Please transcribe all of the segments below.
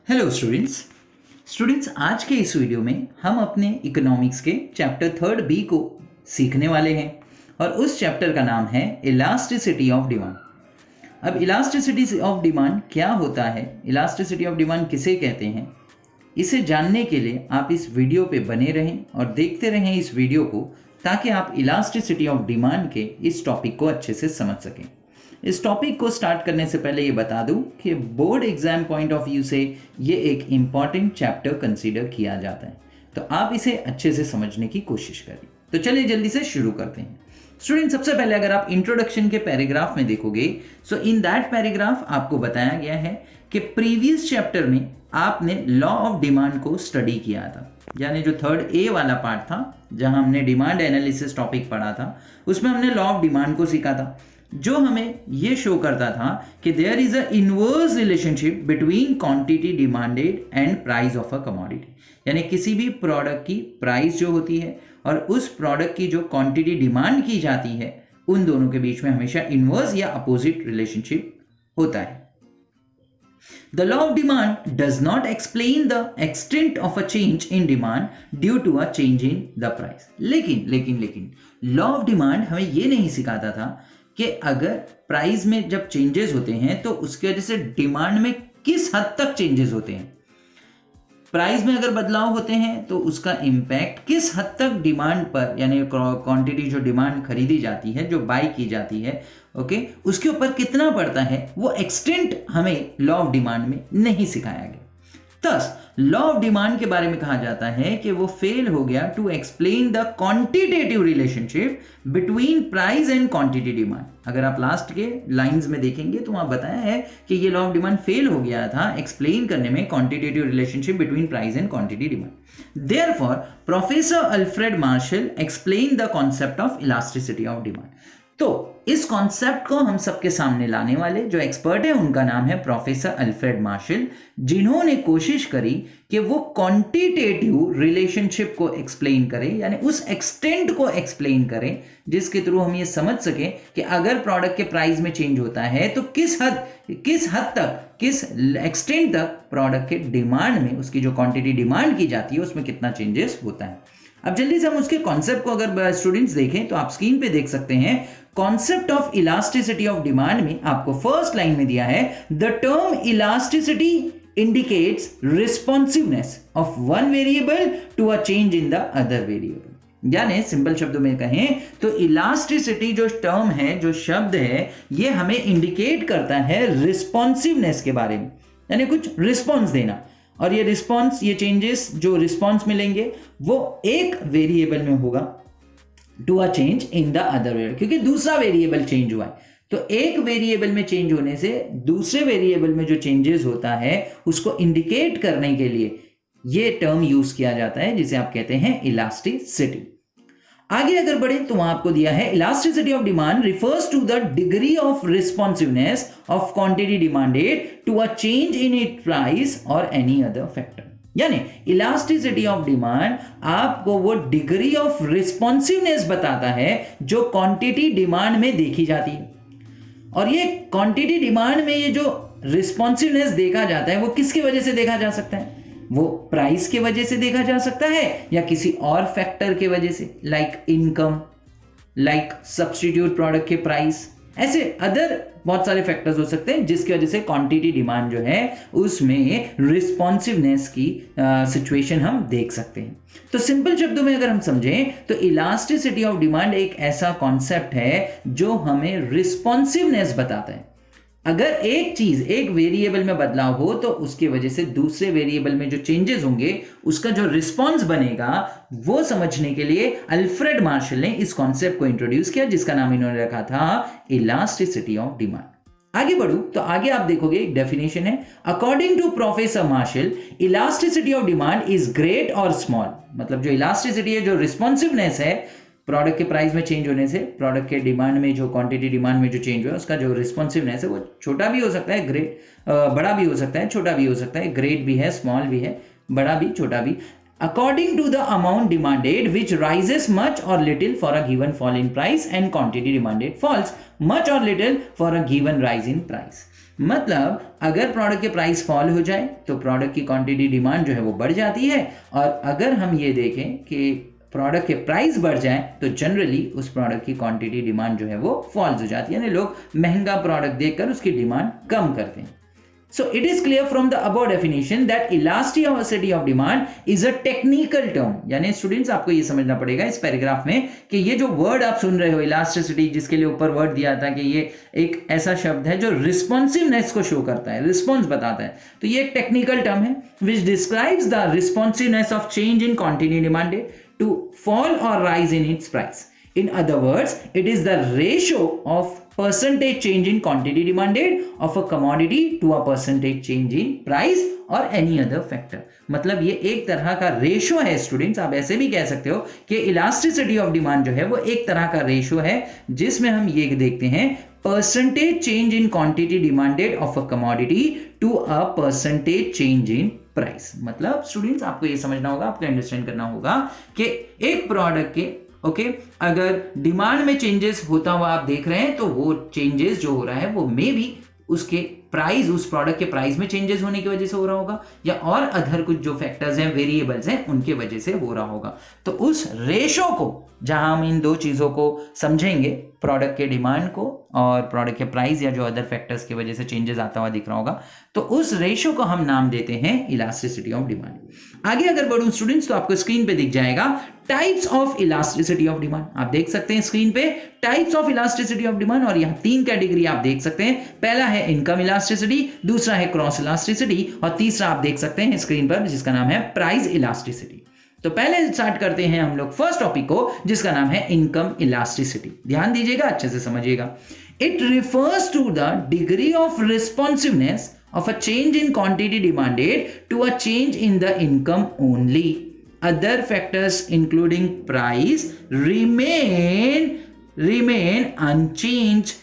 Hello students आज के इस वीडियो में हम अपने इकोनॉमिक्स के चैप्टर 3 बी को सीखने वाले हैं और उस चैप्टर का नाम है इलास्टिसिटी ऑफ डिमांड। अब इलास्टिसिटी ऑफ डिमांड क्या होता है, इलास्टिसिटी ऑफ डिमांड किसे कहते हैं, इसे जानने के लिए आप इस वीडियो पे बने रहें और देखते रहें इस वीडियो को, ताकि आप इलास्टिसिटी ऑफ डिमांड के इस टॉपिक को अच्छे से समझ सकें। इस टॉपिक को स्टार्ट करने से पहले ये बता दूं कि board exam point of view से ये एक इम्पॉर्टेंट चैप्टर कंसीडर किया जाता है, तो आप इसे अच्छे से समझने की कोशिश करिए। तो चलिए जल्दी से शुरू करते हैं। स्टूडेंट, सबसे पहले अगर आप इंट्रोडक्शन के पैराग्राफ में देखोगे, सो इन दैट पैराग्राफ आपको बताया गया है कि प्रीवियस चैप्टर में आपने लॉ ऑफ डिमांड को स्टडी किया था, यानी जो 3rd ए वाला पार्ट था जहां हमने डिमांड एनालिसिस टॉपिक पढ़ा था, उसमें हमने लॉ ऑफ डिमांड को सीखा था, जो हमें यह शो करता था कि there is a inverse relationship between quantity demanded and price of a commodity, यानी किसी भी प्रोडक्ट की प्राइस जो होती है और उस प्रोडक्ट की जो क्वांटिटी डिमांड की जाती है, उन दोनों के बीच में हमेशा इनवर्स या अपोजिट रिलेशनशिप होता है। The law of demand does not explain the extent of a change in demand due to a change in the price. लेकिन लॉ ऑफ डिमांड हमें यह नहीं सिखाता था कि अगर प्राइस में जब चेंजेस होते हैं तो उसकी वजह से डिमांड में किस हद तक चेंजेस होते हैं। प्राइस में अगर बदलाव होते हैं तो उसका इंपैक्ट किस हद तक डिमांड पर, यानी क्वांटिटी जो डिमांड खरीदी जाती है, जो बाई की जाती है, ओके, उसके ऊपर कितना पड़ता है, वो एक्सटेंट हमें लॉ ऑफ डिमांड में नहीं सिखाया गया। थस लॉ ऑफ डिमांड के बारे में कहा जाता है कि वो फेल हो गया to explain the quantitative relationship between price and quantity demand. अगर आप लास्ट के लाइंस में देखेंगे तो वहां बताया है कि ये लॉ ऑफ डिमांड फेल हो गया था एक्सप्लेन करने में quantitative relationship between price and quantity demand. Therefore professor Alfred Marshall explain the concept of elasticity of demand. तो इस कॉन्सेप्ट को हम सबके सामने लाने वाले जो एक्सपर्ट है उनका नाम है प्रोफेसर अल्फ्रेड मार्शल, जिन्होंने कोशिश करी कि वो क्वांटिटेटिव रिलेशनशिप को एक्सप्लेन करें, यानी उस एक्सटेंट को एक्सप्लेन करें जिसके थ्रू हम ये समझ सकें कि अगर प्रोडक्ट के प्राइस में चेंज होता है तो किस हद तक, किस एक्सटेंट तक प्रोडक्ट के डिमांड में, उसकी जो क्वांटिटी डिमांड की जाती है उसमें कितना चेंजेस होता है। अब जल्दी से हम उसके कॉन्सेप्ट को अगर स्टूडेंट्स देखें तो आप स्क्रीन पे देख सकते हैं। Concept of elasticity of demand में आपको फर्स्ट लाइन में दिया है, the term elasticity indicates responsiveness of one variable to a change in the other variable. यानी सिंपल शब्दों में कहें तो इलास्टिसिटी जो टर्म है, जो शब्द है, ये हमें इंडिकेट करता है रिस्पॉन्सिवनेस के बारे में, यानी कुछ रिस्पॉन्स देना। और ये रिस्पॉन्स, ये चेंजेस जो रिस्पॉन्स मिलेंगे वो एक वेरिएबल में होगा to a change in the other variable, क्योंकि दूसरा वेरिएबल चेंज हुआ है। तो एक वेरिएबल में चेंज होने से दूसरे वेरिएबल में जो चेंजेस होता है उसको इंडिकेट करने के लिए ये टर्म यूज किया जाता है, जिसे आप कहते हैं इलास्टिसिटी। आगे अगर बढ़े तो वहां आपको दिया है, elasticity of demand refers to the degree of responsiveness of quantity demanded to a change in it price और एनी अदर फैक्टर। यानी इलास्टिसिटी ऑफ डिमांड आपको वो डिग्री ऑफ रिस्पॉन्सिवनेस बताता है जो क्वांटिटी डिमांड में देखी जाती है। और ये क्वांटिटी डिमांड में ये जो रिस्पॉन्सिवनेस देखा जाता है वो किसकी वजह से देखा जा सकता है? वो प्राइस के वजह से देखा जा सकता है या किसी और फैक्टर के वजह से, like income, like substitute product के प्राइस, ऐसे अदर बहुत सारे फैक्टर्स हो सकते हैं जिसकी वजह से क्वांटिटी डिमांड जो है उसमें रिस्पॉन्सिवनेस की सिचुएशन हम देख सकते हैं। तो सिंपल शब्दों में अगर हम समझें तो इलास्टिसिटी ऑफ डिमांड एक ऐसा कॉन्सेप्ट है जो हमें रिस्पॉन्सिवनेस बताता है। अगर एक चीज, एक वेरिएबल में बदलाव हो तो उसकी वजह से दूसरे वेरिएबल में जो चेंजेस होंगे उसका जो रिस्पॉन्स बनेगा वो समझने के लिए अल्फ्रेड मार्शल ने इस कॉन्सेप्ट को इंट्रोड्यूस किया, जिसका नाम इन्होंने रखा था इलास्टिसिटी ऑफ डिमांड। आगे बढ़ूं तो आगे आप देखोगे एक डेफिनेशन है, according to professor Marshall elasticity of demand is great और स्मॉल। मतलब जो इलास्टिसिटी है, जो रिस्पॉन्सिवनेस है प्रोडक्ट के प्राइस में चेंज होने से, प्रोडक्ट के डिमांड में, जो क्वांटिटी डिमांड में जो चेंज हुआ उसका जो रिस्पॉन्सिवनेस है वो छोटा भी हो सकता है, ग्रेट बड़ा भी हो सकता है, छोटा भी हो सकता है, ग्रेट भी है, स्मॉल भी है, बड़ा भी, छोटा भी, according to the amount demanded, which rises much or little for a given fall in price and quantity demanded falls much or little for a given rise in price. मतलब अगर प्रोडक्ट के price fall हो जाए तो product की quantity demand जो है वो बढ़ जाती है, और अगर हम ये देखें कि प्रोडक्ट के प्राइस बढ़ जाए तो जनरली उस प्रोडक्ट की क्वांटिटी डिमांड जो है वो फॉल्स हो जाती है, यानी लोग महंगा प्रोडक्ट देखकर उसकी डिमांड कम करते हैं। So it is clear from the above definition that elasticity of demand is a technical term। यानी स्टूडेंट्स आपको ये समझना पड़ेगा इस पैराग्राफ में कि ये जो वर्ड आप सुन रहे हो इलास्टिसिटी, जिसके लिए ऊपर वर्ड दिया था कि ये एक ऐसा शब्द है जो रिस्पॉन्सिवनेस को शो करता है, रिस्पॉन्स बताता है, तो ये एक टेक्निकल टर्म है which describes the responsiveness of change in quantity demanded to fall or rise in its price। In other words, it is the ratio of percentage change in quantity demanded of a commodity to a percentage change in price or any other factor। मतलब ये एक तरह का ratio है students, आप ऐसे भी कह सकते हो कि इलास्टिसिटी ऑफ डिमांड जो है वो एक तरह का रेशो है जिसमें हम ये देखते हैं percentage change in quantity demanded of a commodity to a percentage change in price. मतलब स्टूडेंट्स आपको ये समझना होगा, आपको अंडरस्टैंड करना होगा कि एक प्रोडक्ट के अगर डिमांड में चेंजेस होता हुआ आप देख रहे हैं तो वो चेंजेस जो हो रहा है वो मे बी उसके प्राइस, उस प्रोडक्ट के प्राइस में चेंजेस होने की वजह से हो रहा होगा, या और अदर कुछ जो फैक्टर्स हैं, वेरिएबल्स हैं, उनके वजह से हो रहा होगा। तो उस रेशो को, जहां हम इन दो चीजों को समझेंगे, प्रोडक्ट के डिमांड को और प्रोडक्ट के प्राइस या जो अदर फैक्टर्स की वजह से चेंजेस आता हुआ दिख रहा होगा, तो उस रेशो को हम नाम देते हैं इलास्टिसिटी ऑफ डिमांड। आगे अगर बढ़ूं स्टूडेंट्स तो आपको स्क्रीन पे दिख जाएगा types of elasticity of demand. आप देख सकते हैं स्क्रीन पे types of elasticity of demand, और यहां 3 कैटेगरी आप देख सकते हैं। पहला है इनकम इलास्टिसिटी, दूसरा है क्रॉस इलास्टिसिटी, और तीसरा आप देख सकते हैं स्क्रीन पर जिसका नाम है प्राइस इलास्टिसिटी। तो पहले स्टार्ट करते हैं हम लोग फर्स्ट टॉपिक को जिसका नाम है इनकम इलास्टिसिटी। ध्यान दीजिएगा, अच्छे से समझिएगा। It refers to the degree of responsiveness of a change in quantity demanded to a change in the income only. Other factors including price remain unchanged.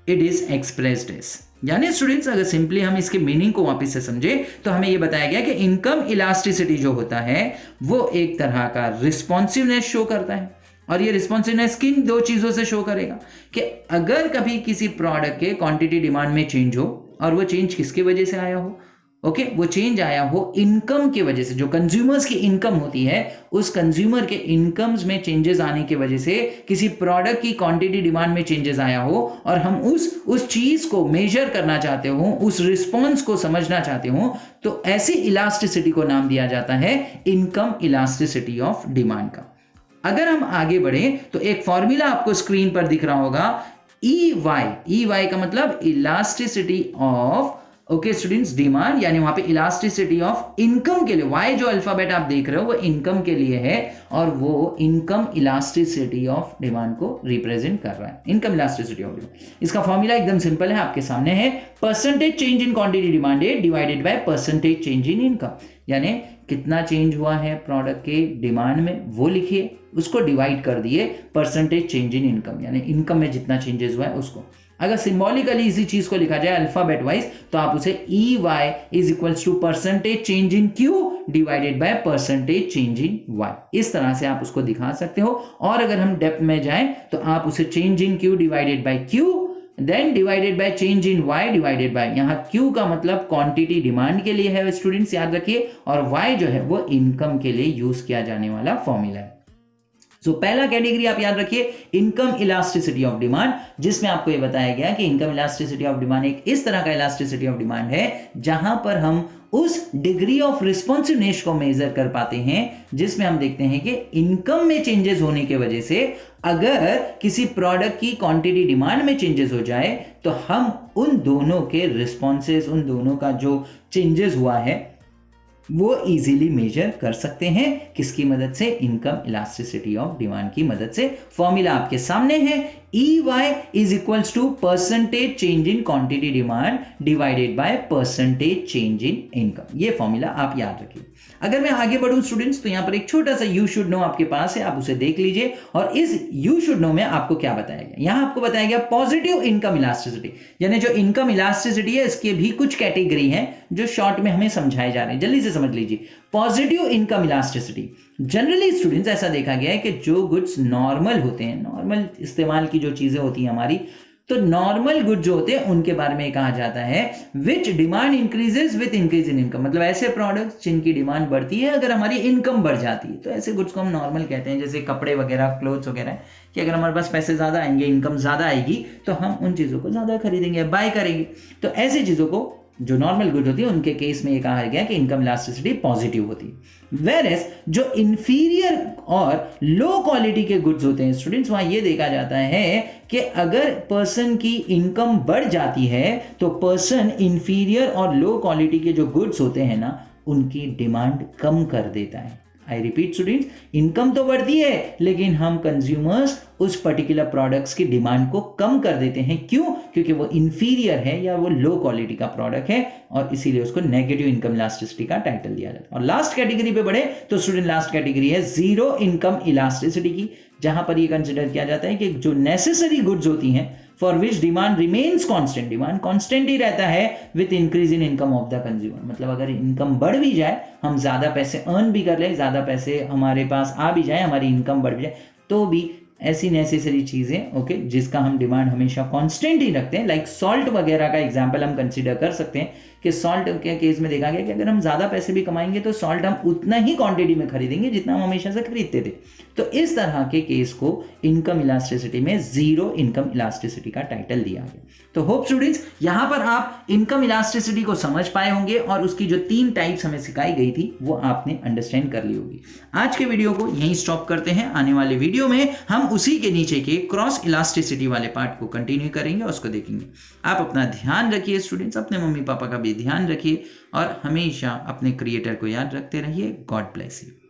It is expressed as। यानी students अगर simply हम इसके meaning को वापस से समझे तो हमें यह बताया गया कि इनकम इलास्टिसिटी जो होता है वो एक तरह का रिस्पॉन्सिवनेस शो करता है, और ये रिस्पॉन्सिवनेस किन 2 चीजों से शो करेगा कि अगर कभी किसी प्रोडक्ट के क्वांटिटी डिमांड में चेंज हो, और वो चेंज किसकी वजह से आया हो, वो चेंज आया हो इनकम की वजह से। जो कंज्यूमर्स की इनकम होती है, उस कंज्यूमर के इनकम्स में चेंजेस आने की वजह से किसी प्रोडक्ट की क्वांटिटी डिमांड में चेंजेस आया हो, और हम उस चीज को मेजर करना चाहते हो, उस रिस्पॉन्स को समझना चाहते हो, तो ऐसी इलास्टिसिटी को नाम दिया जाता है इनकम इलास्टिसिटी ऑफ डिमांड का। अगर हम आगे बढ़े तो एक फॉर्मूला आपको स्क्रीन पर दिख रहा होगा, EY का मतलब इलास्टिसिटी ऑफ स्टूडेंट्स डिमांड, यानी वहां पे इलास्टिसिटी ऑफ इनकम के लिए Y जो अल्फाबेट आप देख रहे हो वो इनकम के लिए है, और वो इनकम इलास्टिसिटी ऑफ डिमांड को रिप्रेजेंट कर रहा है। इनकम इलास्टिसिटी ऑफ डिमांड, इसका फॉर्मूला एकदम सिंपल है, आपके सामने है। Percentage change in quantity demanded divided by percentage change in income, यानी कितना चेंज हुआ है प्रोडक्ट के डिमांड में वो लिखिए, उसको डिवाइड कर दिए परसेंटेज चेंज इन इनकम, यानी इनकम में जितना चेंजेस हुआ है उसको। अगर सिंबॉलिकली इसी चीज को लिखा जाए अल्फाबेट वाइज तो आप उसे EY is equals to percentage change in Q divided by percentage change in Y, इस तरह से आप उसको दिखा सकते हो। और अगर हम डेप्थ में जाएं तो आप उसे change in Q divided by Q then divided by change in Y divided by, यहाँ Q का मतलब क्वांटिटी डिमांड के लिए है स्टूडेंट्स, याद रखिए, और Y जो है वो इनकम के लिए यूज किया जाने वाला फॉर्मूला है। तो पहला कैटेगरी आप याद रखिए इनकम इलास्टिसिटी ऑफ डिमांड, जिसमें आपको यह बताया गया कि इनकम इलास्टिसिटी ऑफ डिमांड एक इस तरह का इलास्टिसिटी ऑफ डिमांड है जहां पर हम उस डिग्री ऑफ रिस्पॉन्सिवनेस को मेजर कर पाते हैं जिसमें हम देखते हैं कि इनकम में चेंजेस होने की वजह से अगर किसी प्रोडक्ट की क्वांटिटी डिमांड में चेंजेस हो जाए तो हम उन दोनों के रिस्पॉन्सेस, उन दोनों का जो चेंजेस हुआ है वो इजीली मेजर कर सकते हैं। किसकी मदद से? इनकम इलास्टिसिटी ऑफ डिमांड की मदद से। फॉर्मूला आपके सामने है, EY is equals to percentage change in quantity demand divided by percentage change in income. ये फॉर्मूला आप याद रखिए। अगर मैं आगे बढ़ूं स्टूडेंट्स तो यहां पर एक छोटा सा यू शुड नो आपके पास है, आप उसे देख लीजिए। और इस यू शुड नो में आपको क्या बताया गया? यहां आपको बताया गया पॉजिटिव इनकम इलास्टिसिटी, यानी जो इनकम इलास्टिसिटी है इसके भी कुछ कैटेगरी हैं जो शॉर्ट में हमें समझाए जा रहे हैं, जल्दी से समझ लीजिए। Positive income elasticity, generally students ऐसा देखा गया है कि जो गुड्स नॉर्मल होते हैं, नॉर्मल इस्तेमाल की जो चीजें होती हैं हमारी, तो नॉर्मल गुड जो होते हैं उनके बारे में कहा जाता है which demand increases with increase in income, मतलब ऐसे प्रोडक्ट्स जिनकी डिमांड बढ़ती है अगर हमारी इनकम बढ़ जाती है, तो ऐसे गुड्स को हम नॉर्मल कहते हैं, जैसे कपड़े वगैरह, क्लोथ्स वगैरह, कि अगर हमारे पास पैसे ज्यादा आएंगे, इनकम ज्यादा आएगी, तो हम उन चीजों को ज्यादा खरीदेंगे, बाय करेंगे। तो ऐसी चीजों को जो नॉर्मल गुड होती है उनके केस में ये कहा गया कि इनकम इलास्टिसिटी पॉजिटिव होती है। वेयरएज जो इंफीरियर और लो क्वालिटी के गुड्स होते हैं स्टूडेंट्स, वहां ये देखा जाता है कि अगर पर्सन की इनकम बढ़ जाती है तो पर्सन इंफीरियर और लो क्वालिटी के जो गुड्स होते हैं ना उनकी डिमांड कम कर देता है। आई रिपीट स्टूडेंट्स, इनकम तो बढ़ती है लेकिन हम कंज्यूमर्स उस पर्टिकुलर प्रोडक्ट्स की डिमांड को कम कर देते हैं। क्यों? क्योंकि वो इंफीरियर है या वो लो क्वालिटी का प्रोडक्ट है और इसीलिए उसको नेगेटिव इनकम इलास्टिसिटी का टाइटल दिया जाता है। और लास्ट कैटेगरी पे बढ़े तो स्टूडेंट लास्ट कैटेगरी है जीरो इनकम इलास्टिसिटी की, जहां पर ये कंसिडर किया जाता है कि जो नेसेसरी गुड्स होती हैं for which demand remains constant, demand constant ही रहता है with increase in income of the consumer, मतलब अगर इनकम बढ़ भी जाए, हम ज्यादा पैसे अर्न भी कर ले, ज्यादा पैसे हमारे पास आ भी जाए, हमारी इनकम बढ़ भी जाए, तो भी ऐसी नेसेसरी चीजें ओके जिसका हम डिमांड हमेशा कांस्टेंट ही रखते हैं, लाइक सॉल्ट वगैरह का एग्जांपल हम कंसीडर कर सकते हैं कि सॉल्ट के केस में देखा गया कि अगर हम ज्यादा पैसे भी कमाएंगे तो सॉल्ट हम उतना ही क्वांटिटी में खरीदेंगे जितना हम हमेशा से खरीदते थे। तो इस तरह के केस को इनकम इलास्टिसिटी में जीरो इनकम इलास्टिसिटी का टाइटल दिया गया। तो होप स्टूडेंट्स यहां पर आप इनकम इलास्टिसिटी को समझ पाए होंगे और उसकी जो 3 टाइप्स हमें सिखाई गई थी वो आपने अंडरस्टैंड कर ली होगी। आज के वीडियो को यहीं स्टॉप करते हैं। आने वाले वीडियो में हम उसी के नीचे के क्रॉस इलास्टिसिटी वाले पार्ट को कंटिन्यू करेंगे और उसको देखेंगे। आप अपना ध्यान रखिए स्टूडेंट्स, अपने मम्मी पापा का भी ध्यान रखिए और हमेशा अपने क्रिएटर को याद रखते रहिए। God bless you.